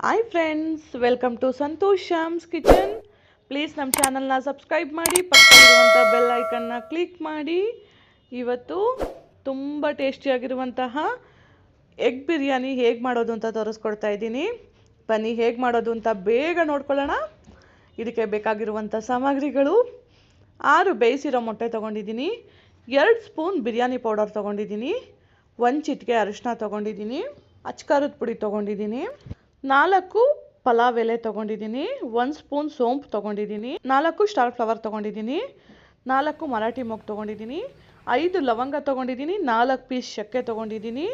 Hi friends, welcome to Santosh Shyam's kitchen. Please ನಮ್ಮ ಚಾನಲ್ನ subscribe ಮಾಡಿ, ಪಕ್ಕದಲ್ಲಿರುವಂಥ ಬೆಲ್ ಐಕನ್ನ ಕ್ಲಿಕ್ ಮಾಡಿ. ಇವತ್ತು ತುಂಬ ಟೇಸ್ಟಿಯಾಗಿರುವಂತಹ ಎಗ್ ಬಿರಿಯಾನಿ ಹೇಗೆ ಮಾಡೋದು ಅಂತ ತೋರಿಸ್ಕೊಡ್ತಾ ಇದ್ದೀನಿ. ಬನ್ನಿ ಹೇಗೆ ಮಾಡೋದು ಅಂತ ಬೇಗ ನೋಡ್ಕೊಳ್ಳೋಣ. ಇದಕ್ಕೆ ಬೇಕಾಗಿರುವಂಥ ಸಾಮಗ್ರಿಗಳು: 6 ಬೇಯಿಸಿರೋ ಮೊಟ್ಟೆ ತೊಗೊಂಡಿದ್ದೀನಿ, 2 ಸ್ಪೂನ್ ಬಿರಿಯಾನಿ ಪೌಡರ್ ತೊಗೊಂಡಿದ್ದೀನಿ, 1 ಚಿಟಿಕೆ ಅರಿಶಿನ ತೊಗೊಂಡಿದ್ದೀನಿ, ಅಚ್ಕಾರದ ಪುಡಿ ತೊಗೊಂಡಿದ್ದೀನಿ, 4 ಪಲಾವ್ ಎಲೆ ತೊಗೊಂಡಿದ್ದೀನಿ, 1 ಸ್ಪೂನ್ ಸೋಂಪು ತೊಗೊಂಡಿದ್ದೀನಿ, 4 ಸ್ಟಾರ್ ಫ್ಲವರ್ ತೊಗೊಂಡಿದ್ದೀನಿ, 4 ಮರಾಠಿ ಮೊಗ್ಗು ತೊಗೊಂಡಿದ್ದೀನಿ, 5 ಲವಂಗ ತೊಗೊಂಡಿದ್ದೀನಿ, 4 ಪೀಸ್ ಚಕ್ಕೆ ತೊಗೊಂಡಿದ್ದೀನಿ,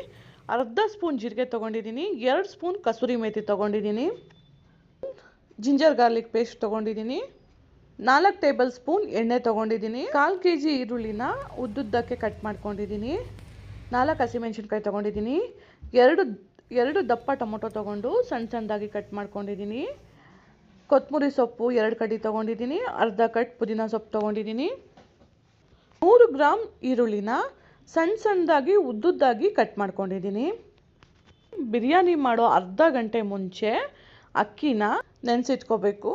ಅರ್ಧ ಸ್ಪೂನ್ ಜೀರಿಗೆ ತೊಗೊಂಡಿದ್ದೀನಿ, 2 ಸ್ಪೂನ್ ಕಸೂರಿ ಮೇಥಿ ತೊಗೊಂಡಿದ್ದೀನಿ, ಜಿಂಜರ್ ಗಾರ್ಲಿಕ್ ಪೇಸ್ಟ್ ತೊಗೊಂಡಿದ್ದೀನಿ, 4 ಟೇಬಲ್ ಸ್ಪೂನ್ ಎಣ್ಣೆ ತೊಗೊಂಡಿದ್ದೀನಿ, 1/4 kg ಈರುಳ್ಳಿನ ಉದ್ದುದ್ದಕ್ಕೆ ಕಟ್ ಮಾಡ್ಕೊಂಡಿದ್ದೀನಿ, 4 ಹಸಿಮೆಣಸಿನ್ಕಾಯಿ ತೊಗೊಂಡಿದ್ದೀನಿ, 2 ದಪ್ಪ ಟೊಮೊಟೊ ತೊಗೊಂಡು ಸಣ್ಣದಾಗಿ ಕಟ್ ಮಾಡ್ಕೊಂಡಿದ್ದೀನಿ, ಕೊತ್ತಂಬರಿ ಸೊಪ್ಪು 2 ಕಡ್ಡಿ ತೊಗೊಂಡಿದ್ದೀನಿ, ಅರ್ಧ ಕಟ್ ಪುದೀನ ಸೊಪ್ಪು ತೊಗೊಂಡಿದ್ದೀನಿ, 100 ಗ್ರಾಮ್ ಈರುಳ್ಳಿನ ಸಣ್ಣದಾಗಿ ಉದ್ದುದ್ದಾಗಿ ಕಟ್ ಮಾಡ್ಕೊಂಡಿದ್ದೀನಿ. ಬಿರಿಯಾನಿ ಮಾಡೋ ಅರ್ಧ ಗಂಟೆ ಮುಂಚೆ ಅಕ್ಕಿನ ನೆನೆಸಿಟ್ಕೋಬೇಕು.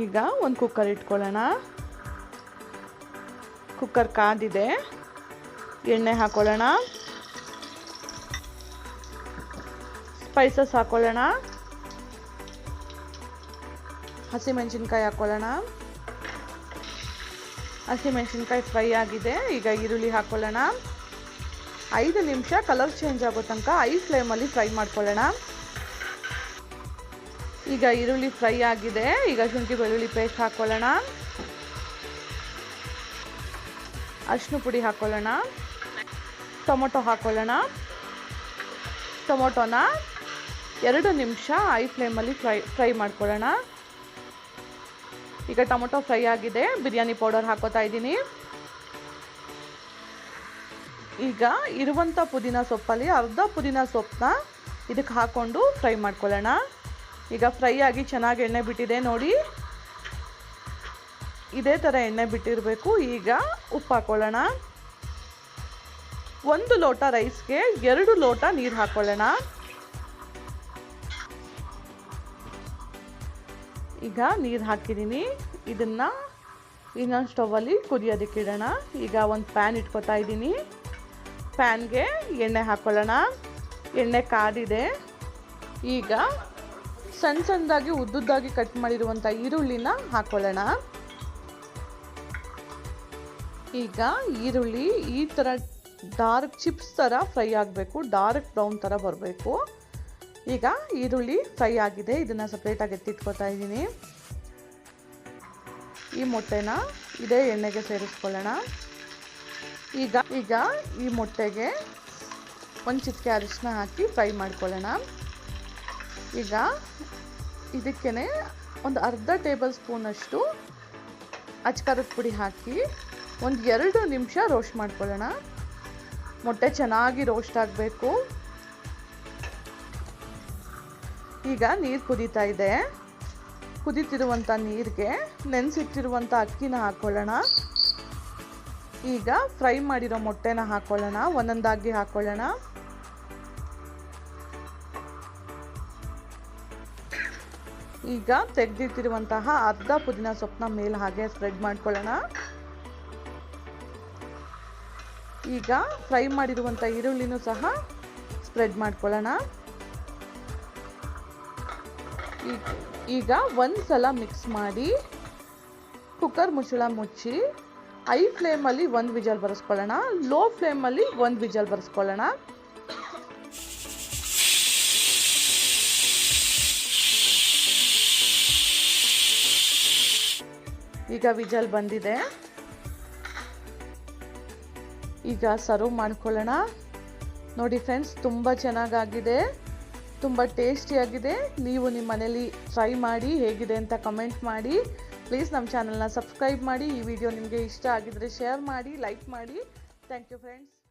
ಈಗ ಒಂದು ಕುಕ್ಕರ್ ಇಟ್ಕೊಳ್ಳೋಣ. ಕುಕ್ಕರ್ ಕಾದಿದೆ, ಎಣ್ಣೆ ಹಾಕೊಳ್ಳೋಣ, ಸ್ಪೈಸಸ್ ಹಾಕೊಳ್ಳೋಣ, ಹಸಿಮೆಣಸಿನ್ಕಾಯಿ ಹಾಕೊಳ್ಳೋಣ. ಹಸಿಮೆಣಸಿನ್ಕಾಯಿ ಫ್ರೈ ಆಗಿದೆ. ಈಗ ಈರುಳ್ಳಿ ಹಾಕೊಳ್ಳೋಣ. 5 ನಿಮಿಷ ಕಲರ್ ಚೇಂಜ್ ಆಗೋ ತನಕ ಹೈ ಫ್ಲೇಮಲ್ಲಿ ಫ್ರೈ ಮಾಡ್ಕೊಳ್ಳೋಣ. ಈಗ ಈರುಳ್ಳಿ ಫ್ರೈ ಆಗಿದೆ. ಈಗ ಶುಂಠಿ ಬೆಳ್ಳುಳ್ಳಿ ಪೇಸ್ಟ್ ಹಾಕೊಳ್ಳೋಣ, ಅರಿಶಿನ ಪುಡಿ ಹಾಕೊಳ್ಳೋಣ, ಟೊಮೊಟೊ ಹಾಕೊಳ್ಳೋಣ. ಟೊಮೊಟೊನ 2 ನಿಮಿಷ ಹೈ ಫ್ಲೇಮಲ್ಲಿ ಫ್ರೈ ಮಾಡ್ಕೊಳ್ಳೋಣ. ಈಗ ಟೊಮೊಟೊ ಫ್ರೈ ಆಗಿದೆ. ಬಿರಿಯಾನಿ ಪೌಡರ್ ಹಾಕೋತಾ ಇದ್ದೀನಿ. ಈಗ ಇರುವಂಥ ಪುದೀನ ಸೊಪ್ಪಲ್ಲಿ ಅರ್ಧ ಪುದೀನ ಸೊಪ್ಪನ್ನ ಇದಕ್ಕೆ ಹಾಕ್ಕೊಂಡು ಫ್ರೈ ಮಾಡ್ಕೊಳ್ಳೋಣ. ಈಗ ಫ್ರೈ ಆಗಿ ಚೆನ್ನಾಗಿ ಎಣ್ಣೆ ಬಿಟ್ಟಿದೆ ನೋಡಿ, ಇದೇ ಥರ ಎಣ್ಣೆ ಬಿಟ್ಟಿರಬೇಕು. ಈಗ ಉಪ್ಪು ಹಾಕೊಳ್ಳೋಣ. 1 ಲೋಟ ರೈಸ್ಗೆ 2 ಲೋಟ ನೀರು ಹಾಕೊಳ್ಳೋಣ. ಈಗ ನೀರು ಹಾಕಿದ್ದೀನಿ. ಇದನ್ನು ಇನ್ನೊಂದು ಸ್ಟವಲ್ಲಿ ಕುದಿಯೋದಕ್ಕೆ ಇಡೋಣ. ಈಗ ಒಂದು ಪ್ಯಾನ್ ಇಟ್ಕೊತಾ ಇದ್ದೀನಿ. ಪ್ಯಾನ್ಗೆ ಎಣ್ಣೆ ಹಾಕೊಳ್ಳೋಣ. ಎಣ್ಣೆ ಕಾದಿದೆ. ಈಗ ಸಣ್ಣದಾಗಿ ಉದ್ದುದ್ದಾಗಿ ಕಟ್ ಮಾಡಿರುವಂಥ ಈರುಳ್ಳಿನ ಹಾಕೊಳ್ಳೋಣ. ಈಗ ಈರುಳ್ಳಿ ಈ ಥರ ಡಾರ್ಕ್ ಚಿಪ್ಸ್ ಥರ ಫ್ರೈ ಆಗಬೇಕು, ಡಾರ್ಕ್ ಬ್ರೌನ್ ಥರ ಬರಬೇಕು. ಈಗ ಈರುಳ್ಳಿ ಫ್ರೈ ಆಗಿದೆ. ಇದನ್ನು ಸಪ್ರೇಟಾಗಿ ಎತ್ತಿಟ್ಕೊತಾ ಇದ್ದೀನಿ. ಈ ಮೊಟ್ಟೆನ ಇದೇ ಎಣ್ಣೆಗೆ ಸೇರಿಸ್ಕೊಳ್ಳೋಣ. ಈಗ ಈ ಮೊಟ್ಟೆಗೆ 1 ಚಿಟಿಕೆ ಅರಿಶಿನ ಹಾಕಿ ಫ್ರೈ ಮಾಡ್ಕೊಳ್ಳೋಣ. ಈಗ ಇದಕ್ಕೇ ಒಂದು ಅರ್ಧ ಟೇಬಲ್ ಸ್ಪೂನಷ್ಟು ಅಚ್ಕಾರದ ಪುಡಿ ಹಾಕಿ 2 ನಿಮಿಷ ರೋಸ್ಟ್ ಮಾಡ್ಕೊಳ್ಳೋಣ. ಮೊಟ್ಟೆ ಚೆನ್ನಾಗಿ ರೋಸ್ಟ್ ಆಗಬೇಕು. ಈಗ ನೀರು ಕುದೀತಾ ಇದೆ. ಕುದೀತಿರುವಂಥ ನೀರಿಗೆ ನೆನೆಸಿಟ್ಟಿರುವಂಥ ಅಕ್ಕಿನ ಹಾಕ್ಕೊಳ್ಳೋಣ. ಈಗ ಫ್ರೈ ಮಾಡಿರೋ ಮೊಟ್ಟೆನ ಹಾಕ್ಕೊಳ್ಳೋಣ. ಒಂದೊಂದಾಗಿ ಹಾಕ್ಕೊಳ್ಳೋಣ. ಈಗ ತೆಗೆದಿಟ್ಟಿರುವಂತಹ ಅರ್ಧ ಪುದೀನ ಸೊಪ್ಪನ್ನ ಮೇಲೆ ಹಾಗೆ ಸ್ಪ್ರೆಡ್ ಮಾಡ್ಕೊಳ್ಳೋಣ. ಈಗ ಫ್ರೈ ಮಾಡಿರುವಂಥ ಈರುಳ್ಳಿನೂ ಸಹ ಸ್ಪ್ರೆಡ್ ಮಾಡ್ಕೊಳ್ಳೋಣ. ಈಗ ಒಂದು ಸಲ ಮಿಕ್ಸ್ ಮಾಡಿ ಕುಕ್ಕರ್ ಮುಚ್ಚಳ ಮುಚ್ಚಿ ಹೈ ಫ್ಲೇಮಲ್ಲಿ 1 ವಿಜಲ್ ಬರೆಸ್ಕೊಳ್ಳೋಣ. ಲೋ ಫ್ಲೇಮಲ್ಲಿ 1 ವಿಜಲ್ ಬರೆಸ್ಕೊಳ್ಳೋಣ. ಈಗ ವಿಜಲ್ ಬಂದಿದೆ. ಈಗ ಸರ್ವ್ ಮಾಡ್ಕೊಳ್ಳೋಣ. ನೋಡಿ ಫ್ರೆಂಡ್ಸ್, ತುಂಬ ಚೆನ್ನಾಗಾಗಿದೆ, ತುಂಬ ಟೇಸ್ಟಿಯಾಗಿದೆ. ನೀವು ನಿಮ್ಮ ಮನೇಲಿ ಟ್ರೈ ಮಾಡಿ ಹೇಗಿದೆ ಅಂತ ಕಮೆಂಟ್ ಮಾಡಿ. ಪ್ಲೀಸ್ ನಮ್ಮ ಚಾನಲ್ನ ಸಬ್ಸ್ಕ್ರೈಬ್ ಮಾಡಿ. ಈ ವಿಡಿಯೋ ನಿಮಗೆ ಇಷ್ಟ ಆಗಿದರೆ ಶೇರ್ ಮಾಡಿ, ಲೈಕ್ ಮಾಡಿ. Thank you friends.